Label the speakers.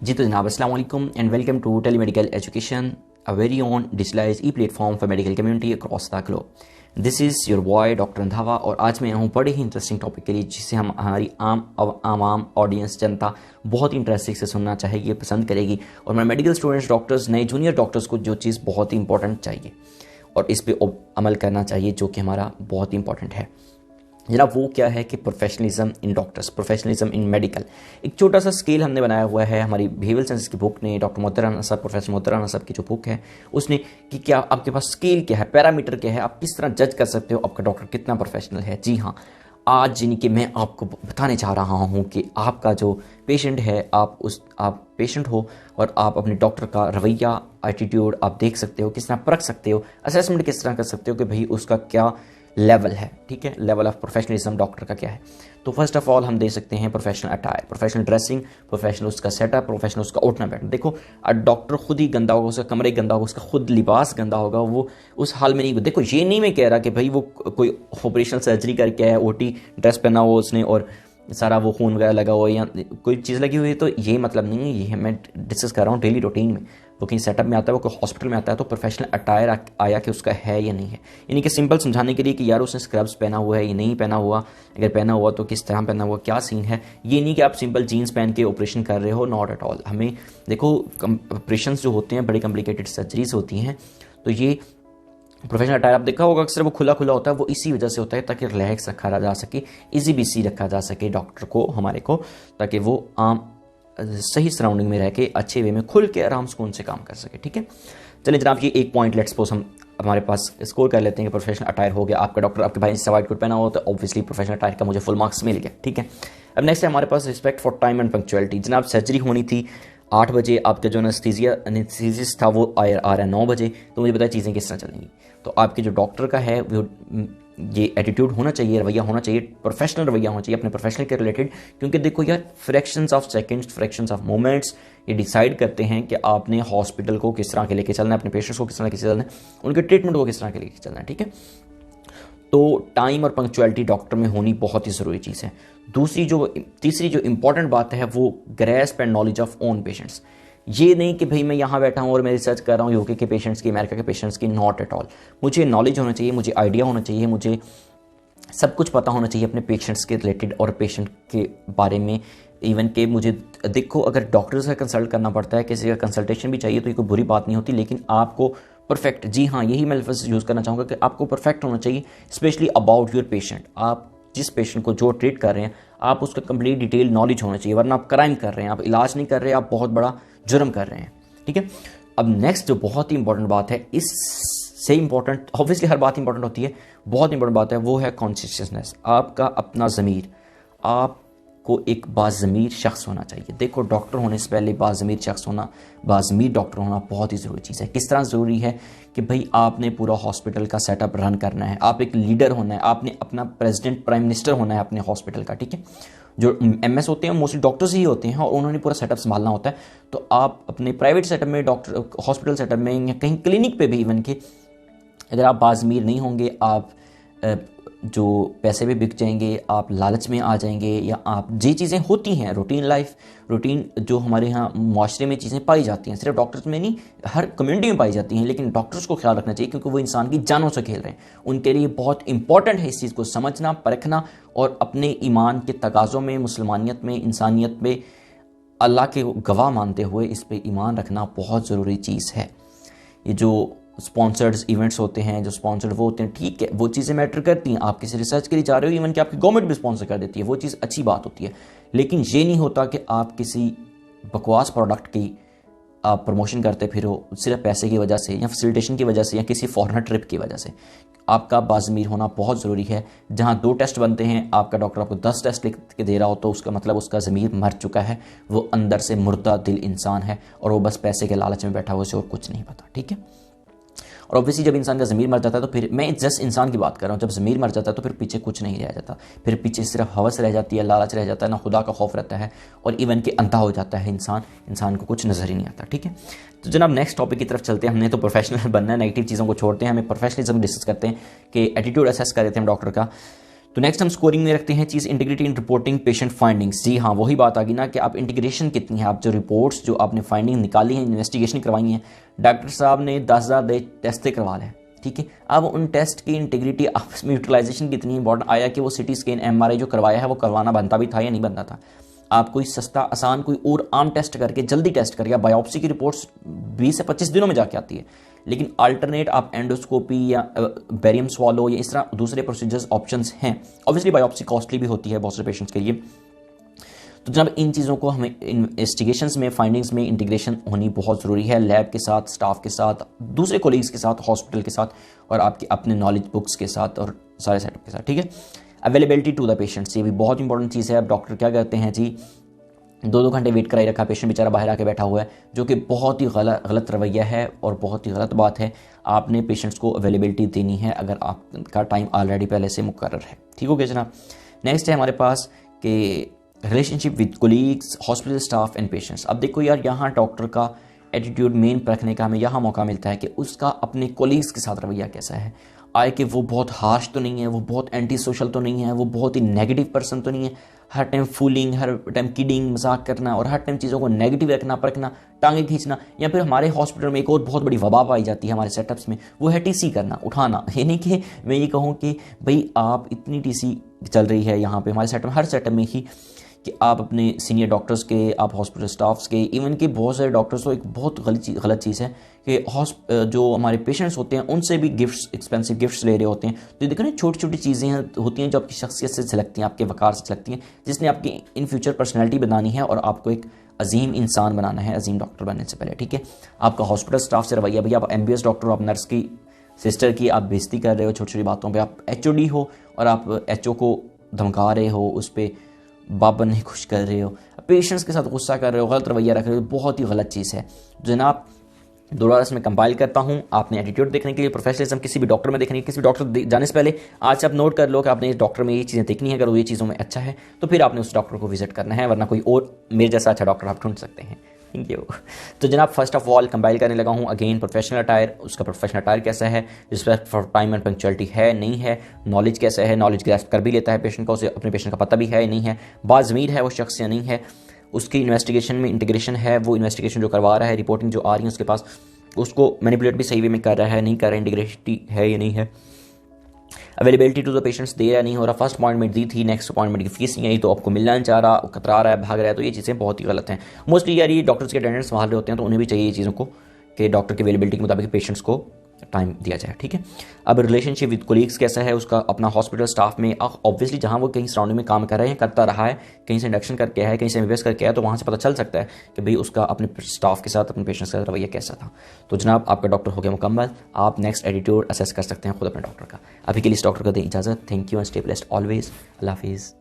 Speaker 1: जी तो जनाब अस्सलाम वालेकुम and welcome to telemedical education, a very on digitalise e platform for medical community across the globe. This is your boy doctor Randhawa और आज मैं हूँ बड़े ही इंटरेस्टिंग टॉपिक के लिए जिसे हमारी आम ऑडियंस जनता बहुत ही इंटरेस्टिंग से सुनना चाहेगी, पसंद करेगी। और मैं मेडिकल स्टूडेंट्स, डॉक्टर्स, नए जूनियर डॉक्टर्स को जो चीज़ बहुत ही इंपॉर्टेंट चाहिए और इस पर अमल करना चाहिए जो कि हमारा बहुत ही इंपॉर्टेंट है जनाब, वो क्या है कि प्रोफेशनलिज्म इन डॉक्टर्स, प्रोफेशनलिज्म इन मेडिकल। एक छोटा सा स्केल हमने बनाया हुआ है हमारी बिहेवियरल साइंस की बुक ने, डॉक्टर मोहतर राना साहब, प्रोफेसर मोहतर राना साहब की जो बुक है उसने, कि क्या आपके पास स्केल क्या है, पैरामीटर क्या है, आप किस तरह जज कर सकते हो आपका डॉक्टर कितना प्रोफेशनल है। जी हाँ, आज यानी कि मैं आपको बताने चाह रहा हूँ कि आपका जो पेशेंट है, आप पेशेंट हो और आप अपने डॉक्टर का रवैया, एटीट्यूड आप देख सकते हो, किस तरह परख सकते हो, असेसमेंट किस तरह कर सकते हो कि भाई उसका क्या लेवल है। ठीक है, लेवल ऑफ प्रोफेशनलिज्म डॉक्टर का क्या है। तो फर्स्ट ऑफ ऑल हम दे सकते हैं professional attire, professional dressing, professional उसका सेटअप, प्रोफेशनल उसका उठना बैठना। देखो डॉक्टर खुद ही गंदा होगा, उसका कमरे गंदा होगा, उसका खुद लिबास गंदा होगा, वो उस हाल में नहीं। देखो ये नहीं मैं कह रहा कि भाई वो कोई ऑपरेशनल सर्जरी करके आया, ओटी ड्रेस पहना हो उसने और सारा वो खून वगैरह लगा हुआ या कोई चीज़ लगी हुई है, तो ये मतलब नहीं है। ये मैं डिस्कस कर रहा हूँ डेली रूटीन में। वो कहीं सेटअप में आता है, वो कोई हॉस्पिटल में आता है, तो प्रोफेशनल अटायर आया कि उसका है या नहीं है। यानी कि सिंपल समझाने के लिए कि यार उसने स्क्रब्स पहना हुआ है या नहीं पहना हुआ, अगर पहना हुआ तो किस तरह पहना हुआ, क्या सीन है। ये नहीं कि आप सिंपल जीन्स पहन के ऑपरेशन कर रहे हो, नॉट एट ऑल। हमें देखो ऑपरेशन जो होते हैं बड़ी कॉम्प्लिकेटेड सर्जरीज होती हैं, तो ये प्रोफेशनल अटायर आप देखा होगा अक्सर वो खुला खुला होता है, वो इसी वजह से होता है ताकि रिलैक्स रखा जा सके, इजी बिजी रखा जा सके डॉक्टर को, हमारे को, ताकि वो आम सही सराउंडिंग में रह के अच्छे वे में खुल के आराम सुकून से काम कर सके। ठीक है, चलिए जनाब, ये एक पॉइंट लेट्स सपोज हम हमारे पास स्कोर कर लेते हैं कि प्रोफेशनल अटायर हो गया। आपका डॉक्टर आपके भाई से वाइट कोट पहना हो तो ऑब्वियसली प्रोफेशनल अटायर का मुझे फुल मार्क्स मिल गया। ठीक है, अब नेक्स्ट है हमारे पास respect for time and punctuality. जनाब सर्जरी होनी थी 8 बजे, आपका जो एनेस्थीसिस्ट था वो आ रहा है 9 बजे, तो मुझे बताया चीज़ें किस तरह चलेंगी। तो आपके जो डॉक्टर का है वो ये एटीट्यूड होना चाहिए, रवैया होना चाहिए, प्रोफेशनल रवैया होना चाहिए अपने प्रोफेशनल के रिलेटेड। क्योंकि देखो यार, fractions of seconds, fractions of moments ये डिसाइड करते हैं कि आपने हॉस्पिटल को किस तरह के लेके चलना है, अपने पेशेंट्स को किस तरह के चलना है, उनके ट्रीटमेंट को किस तरह के लेके चलना है। ठीक है, तो टाइम और पंक्चुअलिटी डॉक्टर में होनी बहुत ही ज़रूरी चीज़ है। तीसरी जो इंपॉर्टेंट बात है वो grasp and knowledge of own patients. ये नहीं कि भाई मैं यहाँ बैठा हूँ और मैं रिसर्च कर रहा हूँ यूके के पेशेंट्स की, अमेरिका के पेशेंट्स की, नॉट एट ऑल। मुझे नॉलेज होना चाहिए, मुझे आइडिया होना चाहिए, मुझे सब कुछ पता होना चाहिए अपने पेशेंट्स के रिलेटेड और पेशेंट के बारे में। इवन के मुझे देखो, अगर डॉक्टर से कंसल्ट करना पड़ता है, किसी का कंसल्टेशन भी चाहिए, तो ये कोई बुरी बात नहीं होती, लेकिन आपको परफेक्ट, जी हाँ यही मैं लफ्ज़ यूज़ करना चाहूँगा कि आपको परफेक्ट होना चाहिए, स्पेशली अबाउट योर पेशेंट। आप जिस पेशेंट को जो ट्रीट कर रहे हैं आप उसका कंप्लीट डिटेल नॉलेज होना चाहिए, वरना आप क्राइम कर रहे हैं, आप इलाज नहीं कर रहे, आप बहुत बड़ा जुर्म कर रहे हैं। ठीक है, अब नेक्स्ट जो बहुत ही इंपॉर्टेंट बात है, इससे इंपॉर्टेंट, ऑब्वियसली हर बात इंपॉर्टेंट होती है, बहुत इंपॉर्टेंट बात है वो है कॉन्शियसनेस, आपका अपना ज़मीर। आपको एक बाज़मीर शख्स होना चाहिए। देखो डॉक्टर होने से पहले बाज़मीर शख्स होना, बाज़मीर डॉक्टर होना बहुत ही ज़रूरी चीज़ है। किस तरह ज़रूरी है कि भाई आपने पूरा हॉस्पिटल का सेटअप रन करना है, आप एक लीडर होना है, आपने अपना प्रेसिडेंट, प्राइम मिनिस्टर होना है अपने हॉस्पिटल का। ठीक है, जो एमएस होते हैं मोस्टली डॉक्टर्स ही होते हैं और उन्होंने पूरा सेटअप संभालना होता है। तो आप अपने प्राइवेट सेटअप में, डॉक्टर हॉस्पिटल सेटअप में या कहीं क्लिनिक पे भी इवन के, अगर आप बाज़मीर नहीं होंगे, आप जो पैसे भी बिक जाएंगे, आप लालच में आ जाएंगे, या आप ये चीज़ें होती हैं रूटीन लाइफ, रूटीन जो हमारे यहाँ माशरे में चीज़ें पाई जाती हैं, सिर्फ डॉक्टर्स में नहीं हर कम्युनिटी में पाई जाती हैं, लेकिन डॉक्टर्स को ख्याल रखना चाहिए क्योंकि वो इंसान की जानों से खेल रहे हैं। उनके लिए बहुत इंपॉर्टेंट है इस चीज़ को समझना, परखना और अपने ईमान के तकाज़ों में, मुसलमानियत में, इंसानियत में अल्लाह के गवाह मानते हुए इस पर ईमान रखना बहुत ज़रूरी चीज़ है। ये जो स्पॉन्सर्ड इवेंट्स होते हैं, जो स्पॉन्सर्ड वो होते हैं, ठीक है वो चीज़ें मैटर करती हैं, आप किसी रिसर्च के लिए जा रहे हो, इवन कि आपकी गवर्नमेंट भी स्पॉन्सर कर देती है, वो चीज़ अच्छी बात होती है। लेकिन ये नहीं होता कि आप किसी बकवास प्रोडक्ट की आप प्रमोशन करते फिरो सिर्फ पैसे की वजह से या फैसिलिटेशन की वजह से या किसी फॉरेनर ट्रिप की वजह से। आपका बाज़मीर होना बहुत ज़रूरी है। जहाँ 2 टेस्ट बनते हैं, आपका डॉक्टर आपको 10 टेस्ट लिख के दे रहा हो तो उसका मतलब उसका ज़मीर मर चुका है, वो अंदर से मुर्दा दिल इंसान है और वो बस पैसे के लालच में बैठा हुआ, उसे और कुछ नहीं पता। ठीक है, और ऑब्वियसली जब इंसान का ज़मीर मर जाता है तो फिर, मैं जस्ट इंसान की बात कर रहा हूँ, जब ज़मीर मर जाता है तो फिर पीछे कुछ नहीं रह जाता, फिर पीछे सिर्फ हवस रह जाती है, लालच रह जाता है, ना खुदा का खौफ रहता है और इवन के अंधा हो जाता है इंसान को कुछ नज़र ही नहीं आता। ठीक है, तो जनाब नेक्स्ट टॉपिक की तरफ चलते हैं। हमने तो प्रोफेशनल बनना है, नेगेटिव चीज़ों को छोड़ते हैं, हमें प्रोफेशनलिज्म डिस्कस करते हैं कि एटीट्यूड असेस कर देते हैं डॉक्टर का। तो तो नेक्स्ट हम स्कोरिंग में रखते हैं चीज़ integrity in reporting patient findings. जी हाँ, वही बात आ गई ना कि आप इंटीग्रेशन कितनी है, आप जो रिपोर्ट्स जो आपने फाइंडिंग निकाली है, इन्वेस्टिगेशन करवाई है, डॉक्टर साहब ने 10,000 टेस्ट करवा लें, ठीक है, अब उन टेस्ट की इंटीग्रिटी आपस में यूटिलाइजेशन कितनी इंपॉर्टेंट आया कि वो सिटी स्कैन MRI जो करवाया है वो करवाना बनता भी था या नहीं बनता था। आप कोई सस्ता आसान कोई और आम टेस्ट करके जल्दी टेस्ट करके बायोप्सी की रिपोर्ट्स 20 से 25 दिनों में जाके आती है, लेकिन अल्टरनेट आप एंडोस्कोपी या बेरियम स्वालो या इस तरह दूसरे प्रोसीजर्स ऑप्शंस हैं। ऑब्वियसली बायोप्सी कॉस्टली भी होती है बहुत से पेशेंट्स के लिए। तो जनाब इन चीज़ों को हमें इन्वेस्टिगेशंस में फाइंडिंग्स में इंटीग्रेशन होनी बहुत ज़रूरी है, लैब के साथ, स्टाफ के साथ, दूसरे कोलीग्स के साथ, हॉस्पिटल के साथ और आपके अपने नॉलेज बुक्स के साथ और सारे सेटअप के साथ, ठीक है। अवेलेबिलिटी टू द पेशेंट्स, ये भी बहुत इंपॉर्टेंट चीज़ है। अब डॉक्टर क्या करते हैं जी, 2-2 घंटे वेट कराई रखा, पेशेंट बेचारा बाहर आके बैठा हुआ है, जो कि बहुत ही गलत रवैया है और बहुत ही गलत बात है। आपने पेशेंट्स को अवेलेबिलिटी देनी है अगर आपका टाइम ऑलरेडी पहले से मुकर्रर है, ठीक हो गया जनाब। नेक्स्ट है हमारे पास कि relationship with colleagues, hospital staff and patients. अब देखो यार, यहाँ डॉक्टर का एटीट्यूड मेन परखने का हमें यहाँ मौका मिलता है कि उसका अपने कोलीग्स के साथ रवैया कैसा है। आए कि वो बहुत हार्श तो नहीं है, वो बहुत एंटी सोशल तो नहीं है, वो बहुत ही नेगेटिव पर्सन तो नहीं है, हर टाइम फूलिंग, हर टाइम किडिंग, मजाक करना और हर टाइम चीज़ों को नेगेटिव रखना, परखना, टांगे खींचना। या फिर हमारे हॉस्पिटल में एक और बहुत बड़ी वबा पाई जाती है हमारे सेटअप्स में, वो है TC करना, उठाना। यानी कि मैं ये कहूँ कि भाई आप इतनी TC चल रही है यहाँ पे हमारे सेटअप में, हर सेटअप में ही, कि आप अपने सीनियर डॉक्टर्स के, आप हॉस्पिटल स्टाफ्स के, इवन के बहुत सारे डॉक्टर्स को एक बहुत गलत चीज़ है कि जो हमारे पेशेंट्स होते हैं उनसे भी गिफ्ट्स, एक्सपेंसिव गिफ्ट्स ले रहे होते हैं। तो देखो ना, छोटी छोटी चीज़ें होती हैं जो आपकी शख्सियत से झलकती हैं, आपके वकार से झलकती हैं, जिसने आपकी इन फ्यूचर पर्सनैलिटी बनानी है और आपको एक अजीम इंसान बनाना है, अजीम डॉक्टर बनने से पहले, ठीक है। आपका हॉस्पिटल स्टाफ से रवैया, भैया आप MBBS डॉक्टर हो, आप नर्स की, सिस्टर की आप बेइज्जती कर रहे हो छोटी छोटी बातों पर, आप HOD हो और आप HO को धमका रहे हो, उस पर बाबा नहीं खुश कर रहे हो, पेशेंट्स के साथ गुस्सा कर रहे हो, गलत रवैया रख रहे हो, बहुत ही गलत चीज़ है जनाब। दोबारा इसमें कंपाइल करता हूँ, आपने एटीट्यूड देखने के लिए, प्रोफेशनलिज्म किसी भी डॉक्टर में देखने के, किसी भी डॉक्टर जाने से पहले आज से आप नोट कर लो कि आपने इस डॉक्टर में ये चीज़ें देखनी है। अगर वो ये चीज़ों में अच्छा है तो फिर आपने उस डॉक्टर को विजिट करना है, वरना कोई और मेरे जैसा अच्छा डॉक्टर आप ढूंढ सकते हैं। Thank you. तो जनाब फर्स्ट ऑफ ऑल कंपाइल करने लगा हूँ अगेन प्रोफेशनल अटायर, उसका प्रोफेशनल अटायर कैसा है, respect for time and punctuality है नहीं है, नॉलेज कैसा है, नॉलेज ग्रैस्प कर भी लेता है पेशेंट का, उसे अपने पेशेंट का पता भी है नहीं है, बाज़मीर है वो शख्स या नहीं है, उसकी इन्वेस्टिगेशन में इंटीग्रेशन है, वो इन्वेस्टिगेशन जो करवा रहा है, रिपोर्टिंग जो आ रही है उसके पास, उसको मैनिपुलेट भी सही वे में कर रहा है नहीं कर रहा है, इंटीग्रिटी है या नहीं है, अवेलेबिलिटी टू द पेशेंट्स दे रहा नहीं हो रहा। फर्स्ट अपॉइंटमेंट दी थी, नेक्स्ट अपॉइंटमेंट की फीस नहीं आई तो आपको मिलना नहीं चाह रहा, कतरा रहा है, भाग रहा है, तो ये चीज़ें बहुत ही गलत हैं। मोस्टली यार ये डॉक्टर्स के अटेंडेंट्स संभाल रहे होते हैं तो उन्हें भी चाहिए ये चीज़ों को कि डॉक्टर की अवेलेबिलिटी के मुताबिक पेशेंट्स को टाइम दिया जाए, ठीक है। अब रिलेशनशिप विद कोलीग्स कैसा है उसका, अपना हॉस्पिटल स्टाफ में ऑब्वियसली जहाँ वो कहीं सराउंडिंग में काम कर रहे हैं, करता रहा है, कहीं से इंडक्शन करके है, कहीं से MBBS करके है, तो वहाँ से पता चल सकता है कि भाई उसका अपने स्टाफ के साथ, अपने पेशेंट्स का रवैया कैसा था। तो जनाब आपका डॉक्टर हो गया मुकम्मल, आप नेक्स्ट एटीट्यूड असेस कर सकते हैं खुद अपने डॉक्टर का। अभी के लिए इस डॉक्टर को दें इजाज़त। Thank you and stay blessed always. अल्लाह हाफिज़।